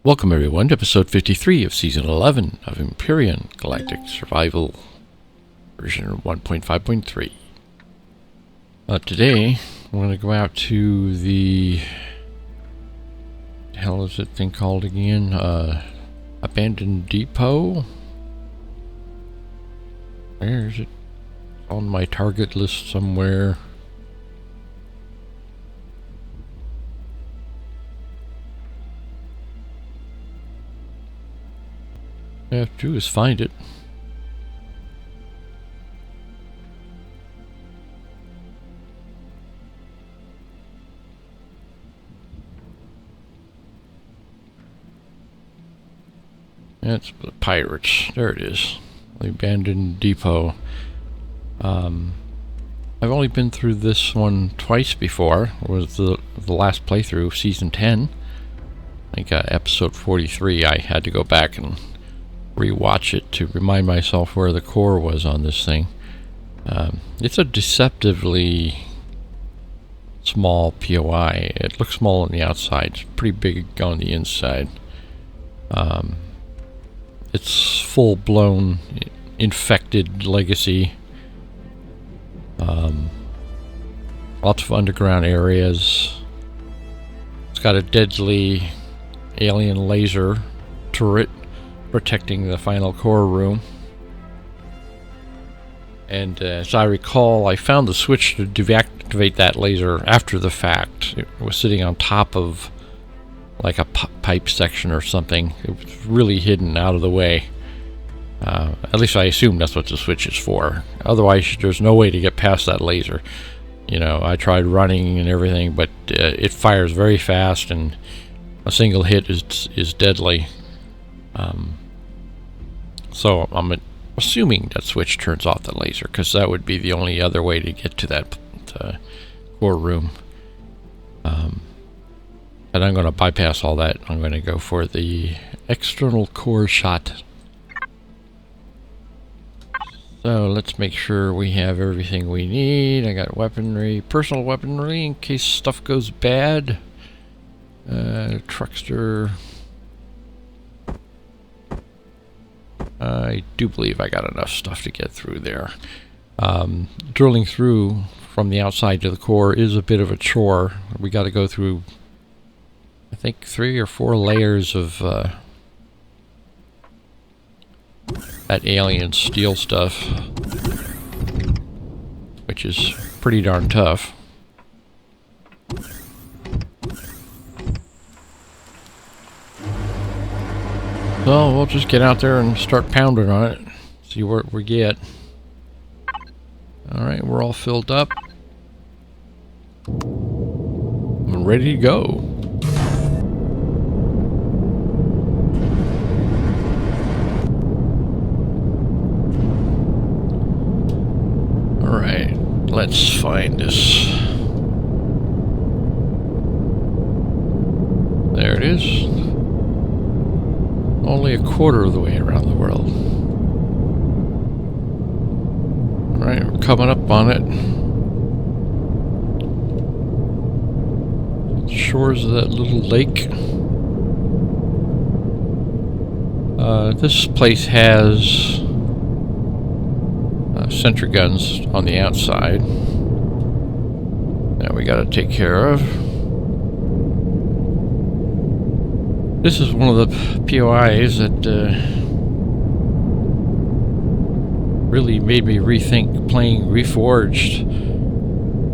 Welcome everyone to episode 53 of season 11 of Empyrion Galactic Survival version 1.5.3. Today I'm going to go out to the hell is it thing called again? Abandoned Depot? Where is it? On my target list somewhere. All I have to do is find it. That's the pirates. There it is. The abandoned depot. I've only been through this one twice before. It was the last playthrough, season 10. I think episode 43. I had to go back and rewatch it to remind myself where the core was on this thing. It's a deceptively small POI. It looks small on the outside. It's pretty big on the inside. It's full-blown infected legacy. Lots of underground areas. It's got a deadly alien laser turret protecting the final core room. And as I recall, I found the switch to deactivate that laser after the fact. It was sitting on top of like a pipe section or something. It was really hidden out of the way. At least I assume that's what the switch is for. Otherwise, there's no way to get past that laser. You know, I tried running and everything, but it fires very fast, and a single hit is deadly. So I'm assuming that switch turns off the laser, because that would be the only other way to get to that core room. But I'm going to bypass all that. I'm going to go for the external core shot. So let's make sure we have everything we need. I got weaponry, personal weaponry in case stuff goes bad. Truckster. I do believe I got enough stuff to get through there. Drilling through from the outside to the core is a bit of a chore. We got to go through, I think, 3 or 4 layers of that alien steel stuff, which is pretty darn tough. So we'll just get out there and start pounding on it, see what we get. Alright, we're all filled up. I'm ready to go. Alright, let's find this. There it is. Only a quarter of the way around the world. Alright, we're coming up on it. Shores of that little lake. This place has sentry guns on the outside that we gotta take care of. This is one of the POIs that really made me rethink playing Reforged,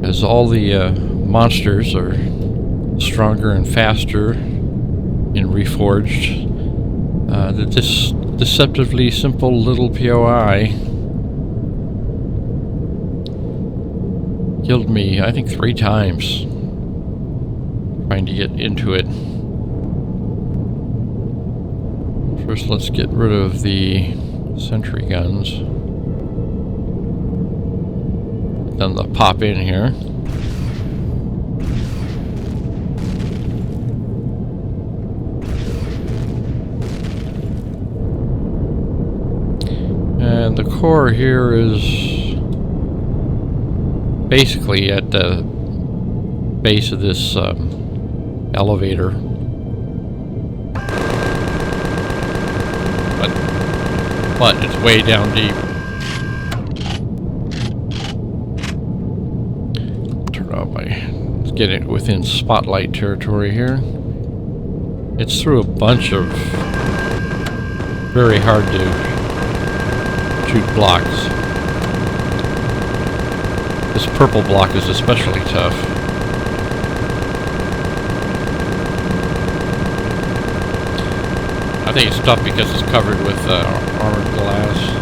as all the monsters are stronger and faster in Reforged. This deceptively simple little POI killed me, I think, 3 times trying to get into it. First, let's get rid of the sentry guns. Then they'll pop in here. And the core here is basically at the base of this elevator. but it's way down deep. Turn off let's get it within spotlight territory here. It's through a bunch of very hard to shoot blocks. This purple block is especially tough. I think it's tough because it's covered with armored glass.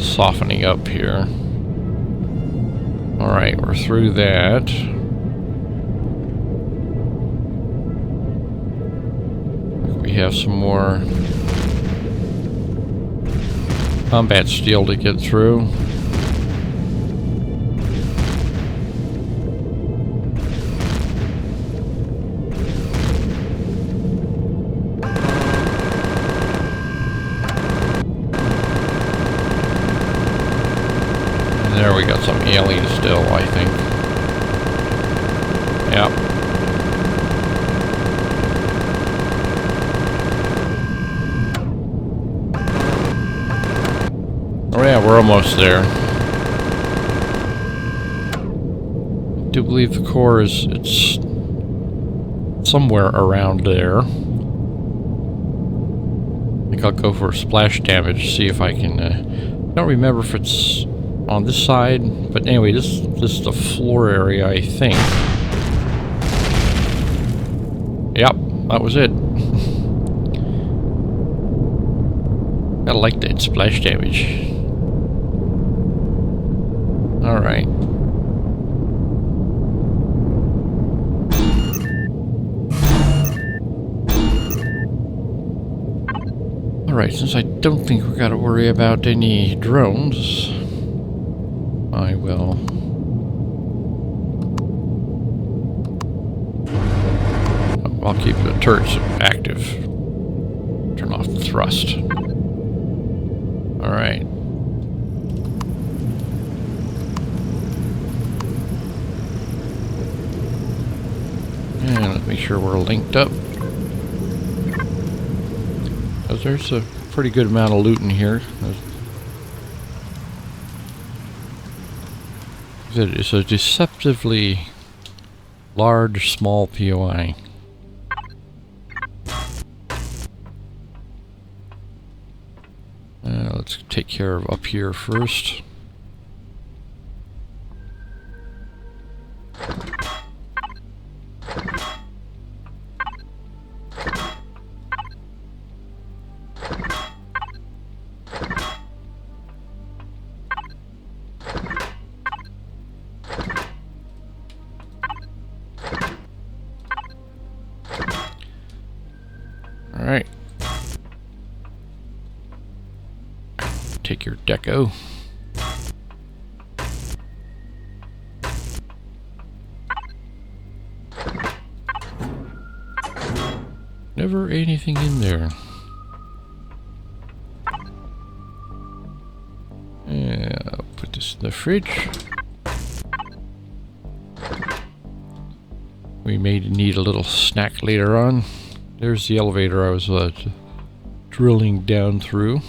Softening up here. Alright, we're through that. We have some more combat steel to get through. There we got some alien still, I think. Yep. Oh yeah, we're almost there. I do believe the core it's somewhere around there. I think I'll go for splash damage, see if I can... I don't remember if it's on this side, but anyway, this is the floor area, I think. Yep, that was it. I like that splash damage. Alright. Alright, since I don't think we gotta worry about any drones, I will I'll keep the turrets active. Turn off the thrust. Alright. And let's make sure we're linked up. Because there's a pretty good amount of loot in here. It's a deceptively large, small POI. Let's take care of up here first. Alright. Take your deco. Never anything in there. Yeah, I'll put this in the fridge. We may need a little snack later on. There's the elevator I was drilling down through.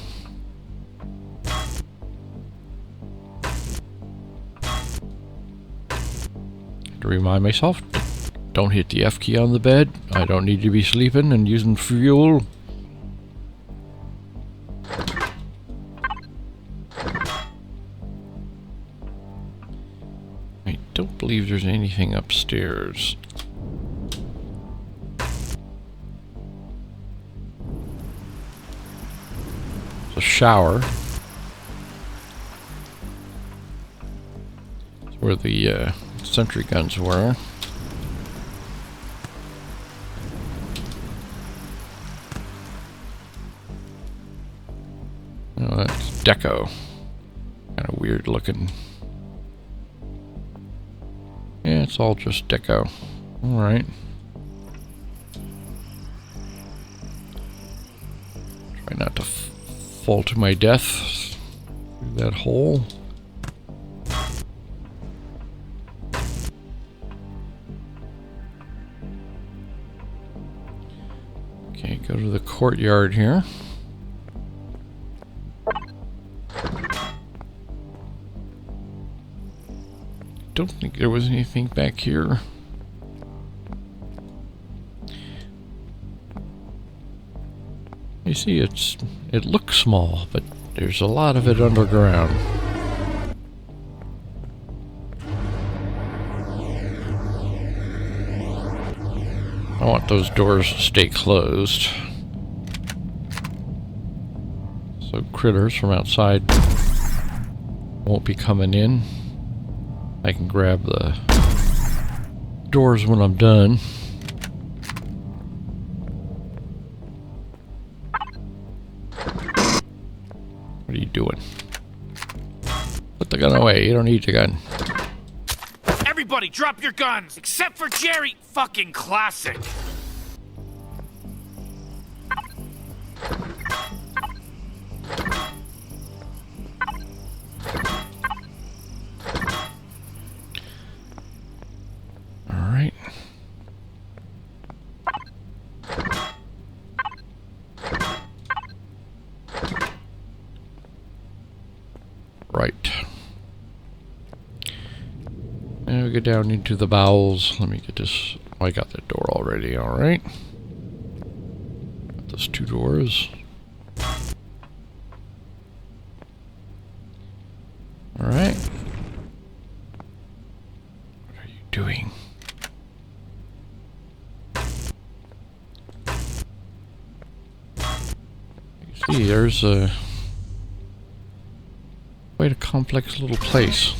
To remind myself, don't hit the F key on the bed. I don't need to be sleeping and using fuel. I don't believe there's anything upstairs. A shower. That's where the sentry guns were. Oh, that's deco. Kind of weird looking. Yeah, it's all just deco. Alright. Try not to fall to my death through that hole. Okay, go to the courtyard here. Don't think there was anything back here. You see, it looks small, but there's a lot of it underground. I want those doors to stay closed, so critters from outside won't be coming in. I can grab the doors when I'm done. What are you doing? Put the gun away. You don't need the gun. Everybody drop your guns, except for Jerry. Fucking classic. All right. Right. And we go down into the bowels. Let me get this. Oh, I got that door already. All right. Got those two doors. All right. What are you doing? You see, there's quite a complex little place.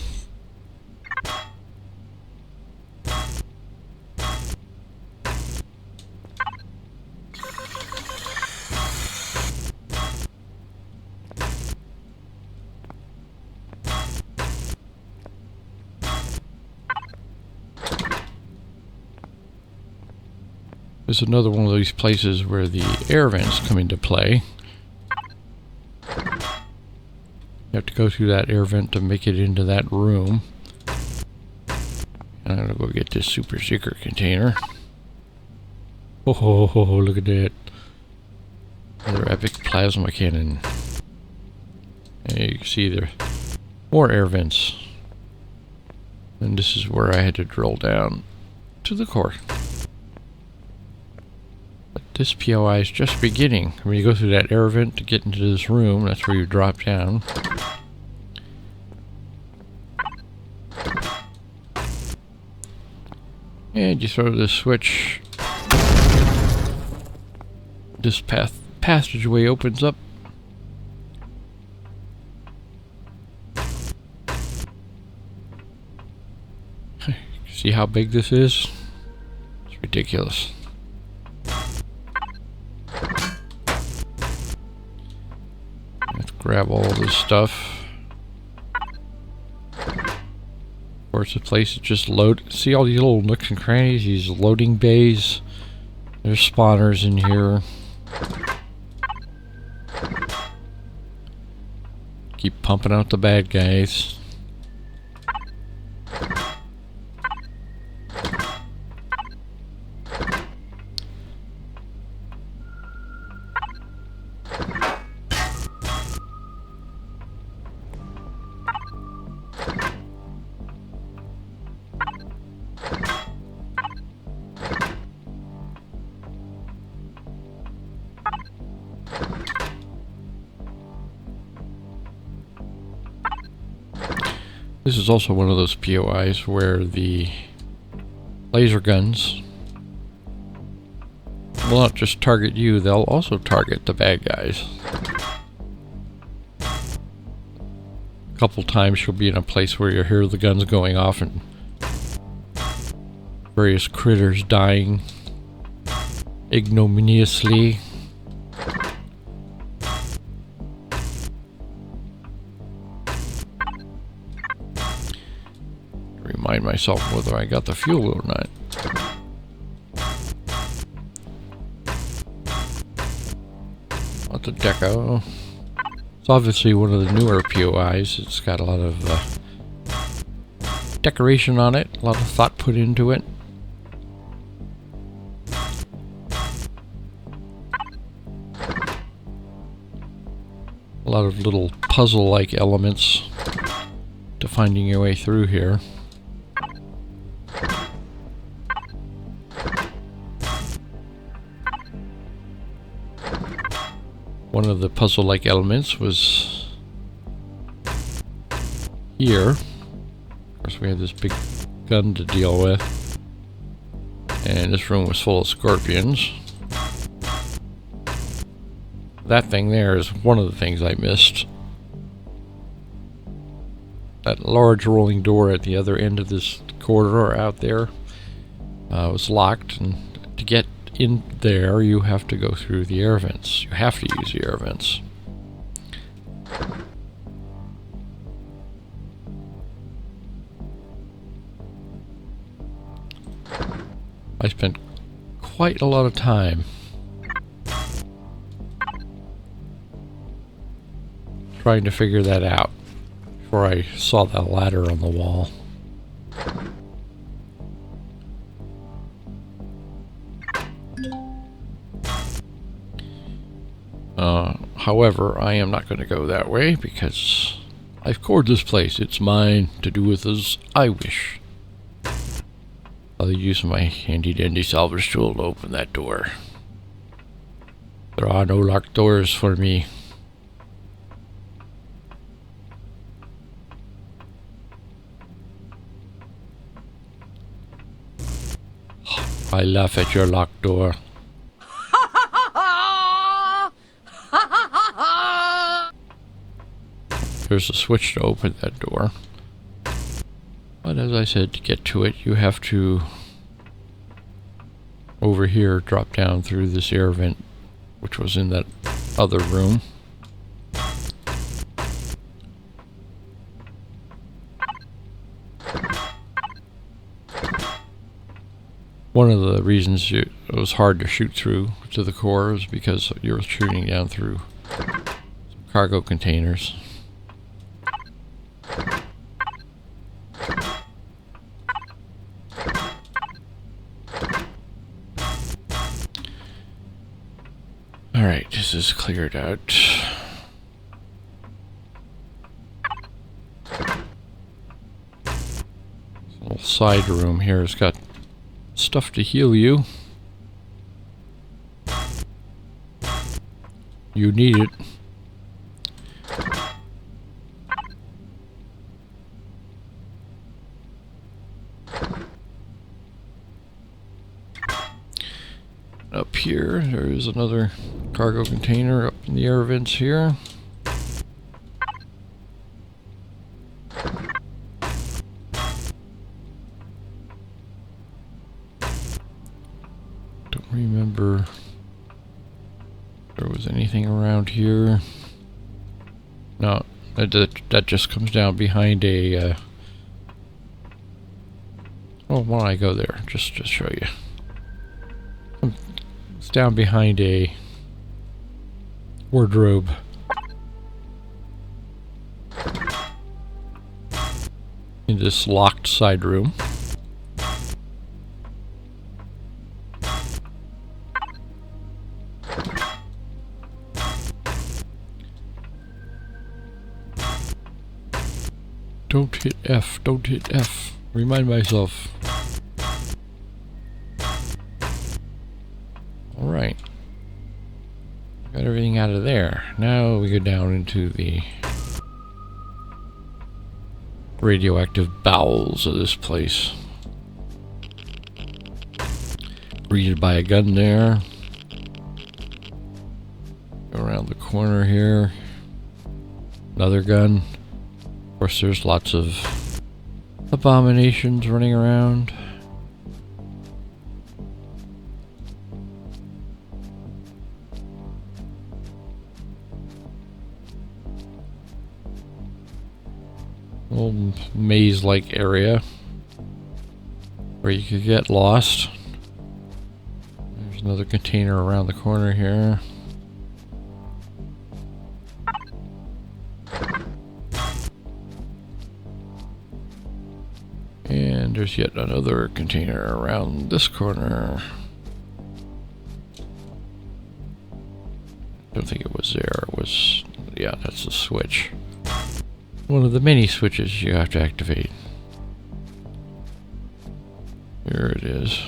There's another one of these places where the air vents come into play. You have to go through that air vent to make it into that room. And I'm gonna go get this super secret container. Oh, look at that. Another epic plasma cannon. And you can see there more air vents. And this is where I had to drill down to the core. But this POI is just beginning. When you go through that air vent to get into this room, that's where you drop down. And you throw this switch. This passageway opens up. See how big this is? It's ridiculous. Let's grab all this stuff. Of course, the place is just load. See all these little nooks and crannies, these loading bays. There's spawners in here. Keep pumping out the bad guys. This is also one of those POIs where the laser guns will not just target you, they'll also target the bad guys. A couple times you'll be in a place where you hear the guns going off and various critters dying ignominiously. Remind myself whether I got the fuel or not. the deco. It's obviously one of the newer POIs. It's got a lot of decoration on it, a lot of thought put into it. A lot of little puzzle-like elements to finding your way through here. One of the puzzle-like elements was here. Of course, we have this big gun to deal with. And this room was full of scorpions. That thing there is one of the things I missed. That large rolling door at the other end of this corridor out there was locked, and to get in there you have to go through the air vents. You have to use the air vents. I spent quite a lot of time trying to figure that out before I saw that ladder on the wall. However, I am not going to go that way because I've cored this place. It's mine to do with as I wish. I'll use my handy-dandy salvage tool to open that door. There are no locked doors for me. I laugh at your locked door. There's a switch to open that door. But as I said, to get to it, you have to, over here, drop down through this air vent, which was in that other room. One of the reasons it was hard to shoot through to the core is because you were shooting down through cargo containers. Alright, this is cleared out. This little side room here has got stuff to heal you. You need it. Up here, there is another cargo container up in the air vents here. Don't remember if there was anything around here. No, that just comes down behind a. Oh, why don't I go there? Just show you. It's down behind a wardrobe. In this locked side room. Don't hit F, don't hit F. Remind myself. Alright. Got everything out of there. Now we go down into the radioactive bowels of this place. Greeted by a gun there. Go around the corner here. Another gun. Of course, there's lots of abominations running around. Little maze-like area where you could get lost. There's another container around the corner here. And there's yet another container around this corner. Don't think it was there. It was, yeah, that's the switch. One of the many switches you have to activate. Here it is.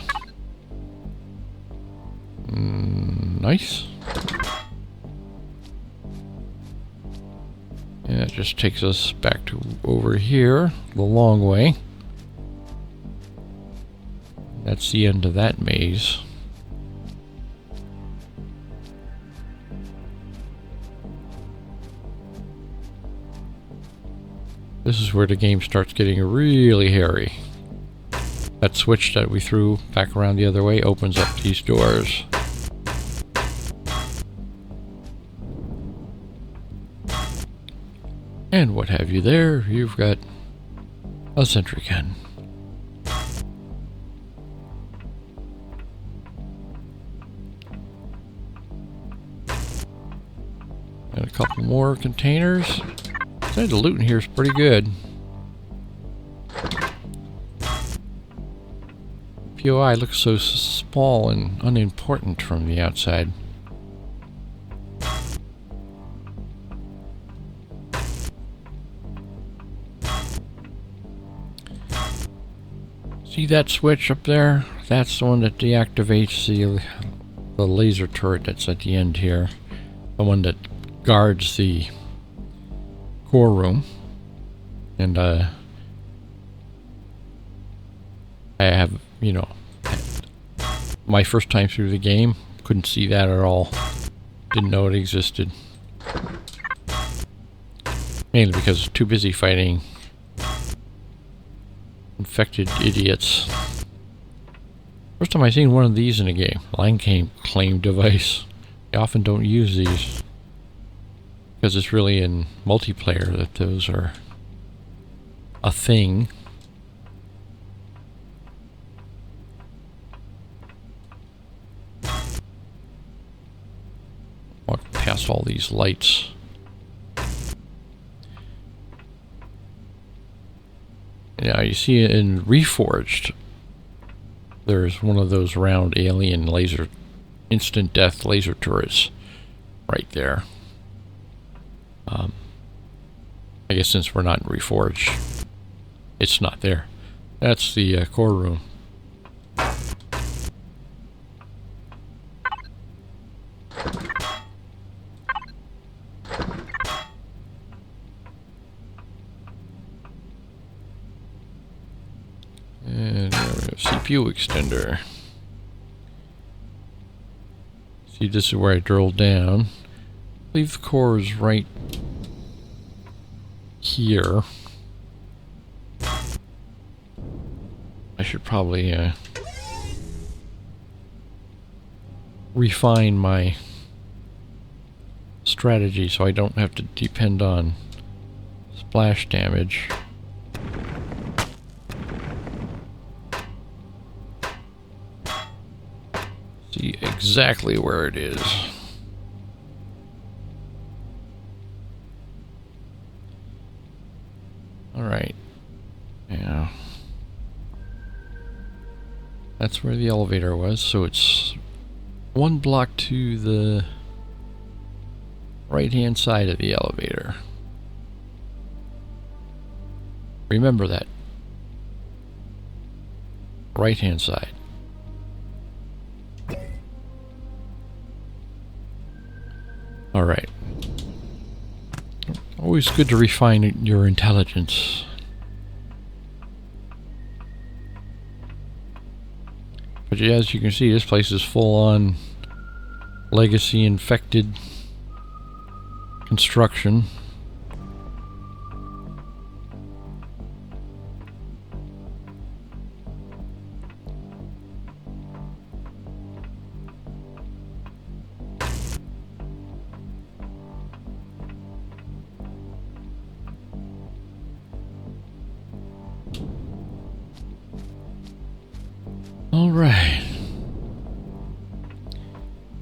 Nice. Yeah, it just takes us back to over here, the long way. That's the end of that maze. This is where the game starts getting really hairy. That switch that we threw back around the other way opens up these doors. And what have you there? You've got a sentry gun. And a couple more containers. The loot in here is pretty good. POI looks so small and unimportant from the outside. See that switch up there? That's the one that deactivates the laser turret that's at the end here. The one that guards the core room. And I have, you know, my first time through the game, couldn't see that at all. Didn't know it existed. Mainly because I was too busy fighting infected idiots. First time I seen one of these in a game. Line claim device. I often don't use these. Because it's really in multiplayer that those are a thing. Walk past all these lights. Yeah, you see in Reforged, there's one of those round alien laser, instant death laser turrets right there. I guess since we're not in Reforged, it's not there. That's the core room. And there we have CPU extender. See, this is where I drilled down. I believe the core is right here. I should probably refine my strategy so I don't have to depend on splash damage. See exactly where it is. Alright. Yeah. That's where the elevator was, so it's one block to the right-hand side of the elevator. Remember that. Right-hand side. Alright. Always good to refine your intelligence. But yeah, as you can see, this place is full on legacy infected construction. Alright.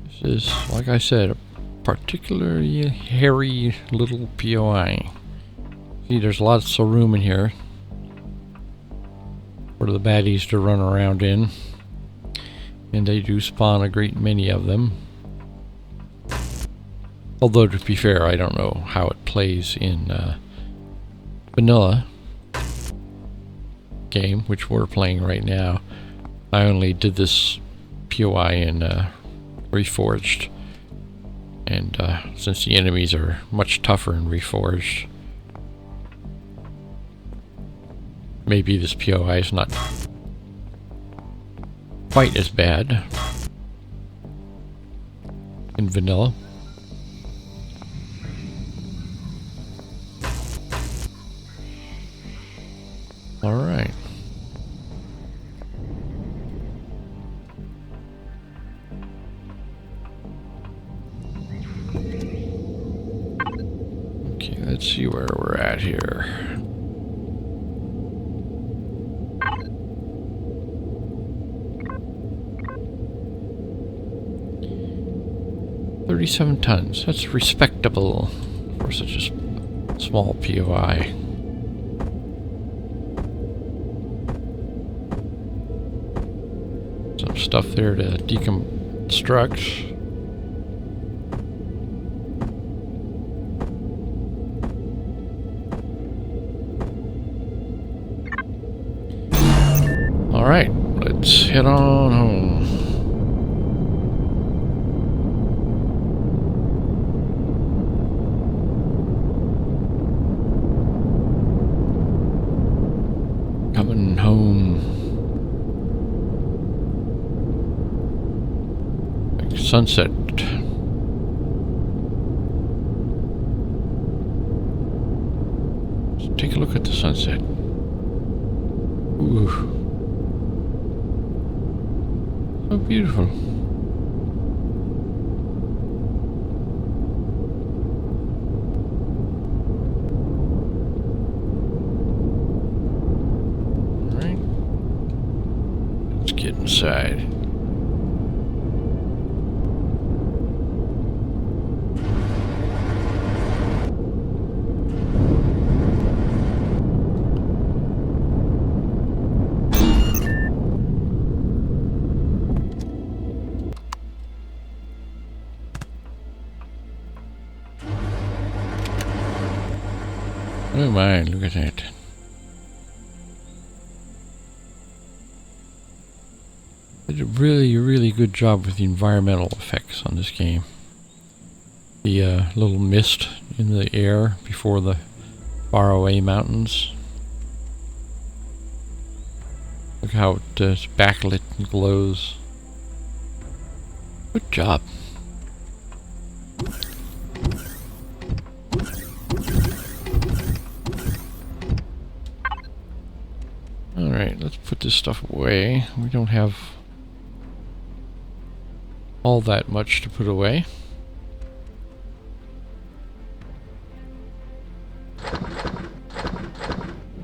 This is, like I said, a particularly hairy little POI. See, there's lots of room in here. for the baddies to run around in. And they do spawn a great many of them. Although, to be fair, I don't know how it plays in vanilla game, which we're playing right now. I only did this POI in Reforged. And since the enemies are much tougher in Reforged, maybe this POI is not quite as bad in vanilla. All right. Okay, let's see where we're at here. $37 tons. That's respectable for such a small POI. Some stuff there to deconstruct. All right, let's head on home. Coming home. Like sunset. Let's take a look at the sunset. Ooh. So beautiful. Alright. Let's get inside. Oh my, look at that. They did a really, really good job with the environmental effects on this game. The little mist in the air before the faraway mountains. Look how it's backlit and glows. Good job. Alright, let's put this stuff away. We don't have all that much to put away.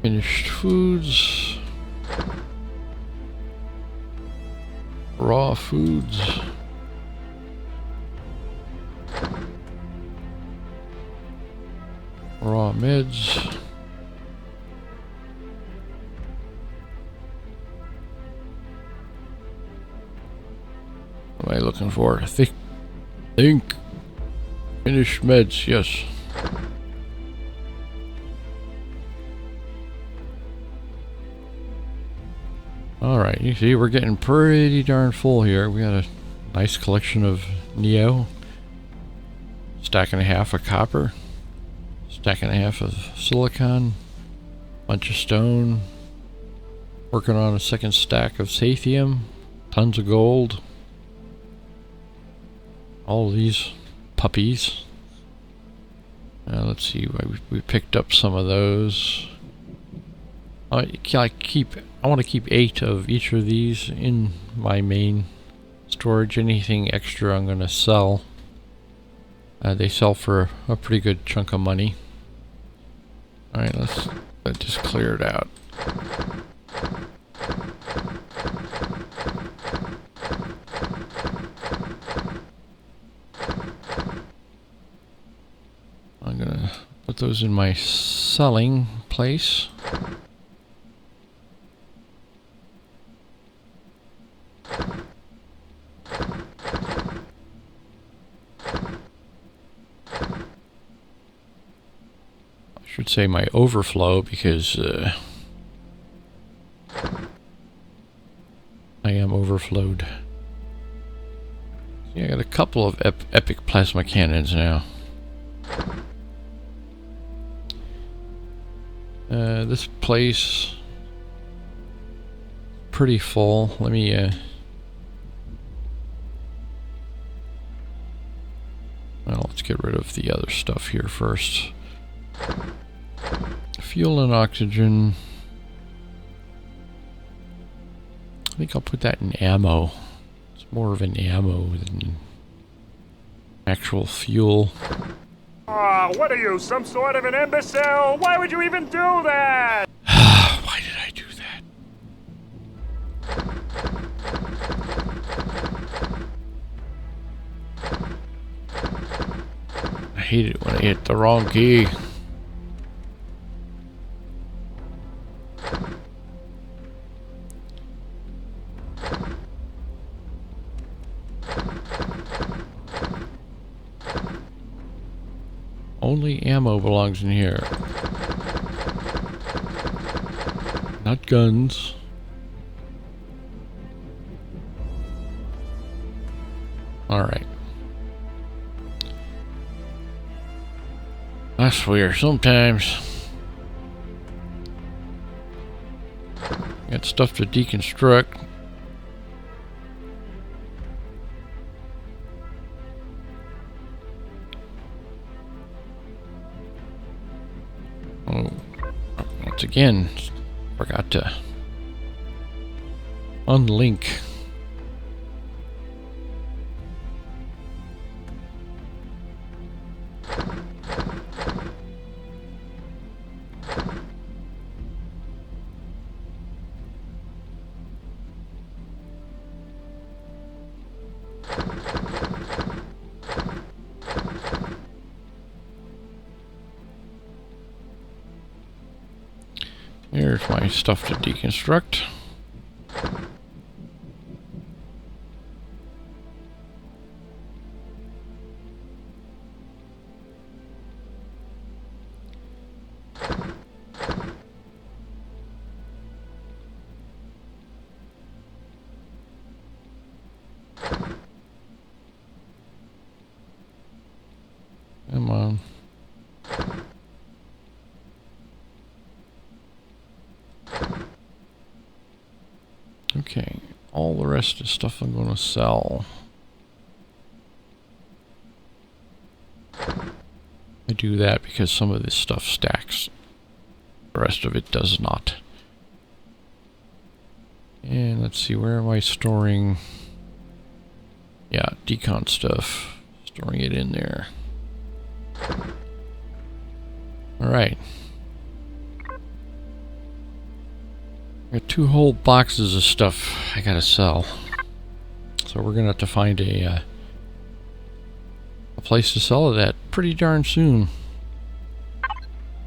Finished foods. Raw foods. Raw meds. What am I looking for? Think. Finished meds, yes. Alright, you see we're getting pretty darn full here. We got a nice collection of Neo. Stack and a half of copper. Stack and a half of silicon. Bunch of stone. Working on a second stack of Sathium. Tons of gold. All these puppies. Let's see, we picked up some of those. I want to keep 8 of each of these in my main storage. Anything extra I'm going to sell. They sell for a pretty good chunk of money. Alright, let's just clear it out. I'm gonna put those in my selling place. should say my overflow, because I am overflowed. Yeah, I got a couple of epic plasma cannons now. This place pretty full. Let me well, let's get rid of the other stuff here first. Fuel and oxygen. I think I'll put that in ammo. It's more of an ammo than actual fuel. Oh, what are you, some sort of an imbecile? Why would you even do that? Why did I do that? I hate it when I hit the wrong key. Only ammo belongs in here. Not guns. Alright. I swear, sometimes got stuff to deconstruct. Oh, once again, forgot to unlink. Here's my stuff to deconstruct. Come on. Okay, all the rest is stuff I'm going to sell. I do that because some of this stuff stacks. The rest of it does not. And let's see, where am I storing? Yeah, decon stuff. Storing it in there. Alright. Got 2 whole boxes of stuff I gotta sell. So we're gonna have to find a place to sell it at pretty darn soon.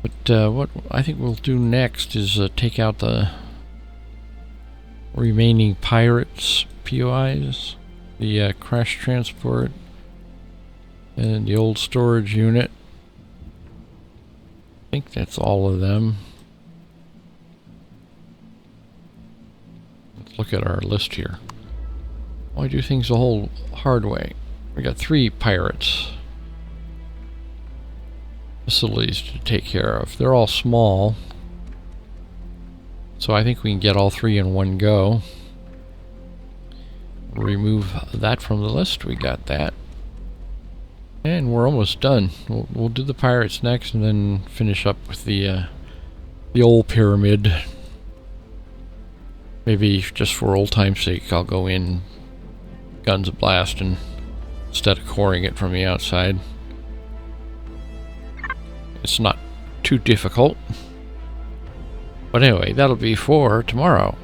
But what I think we'll do next is take out the remaining pirates POIs, the crash transport, and the old storage unit. I think that's all of them. Let's look at our list here. Why do things the whole hard way? We got 3 pirates facilities to take care of. They're all small, so I think we can get all 3 in one go. Remove that from the list. We got that. And we're almost done. We'll do the pirates next, and then finish up with the old pyramid. Maybe just for old time's sake, I'll go in guns blast and instead of coring it from the outside. It's not too difficult. But anyway, that'll be for tomorrow.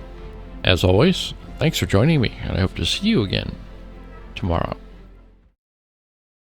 As always, thanks for joining me, and I hope to see you again tomorrow.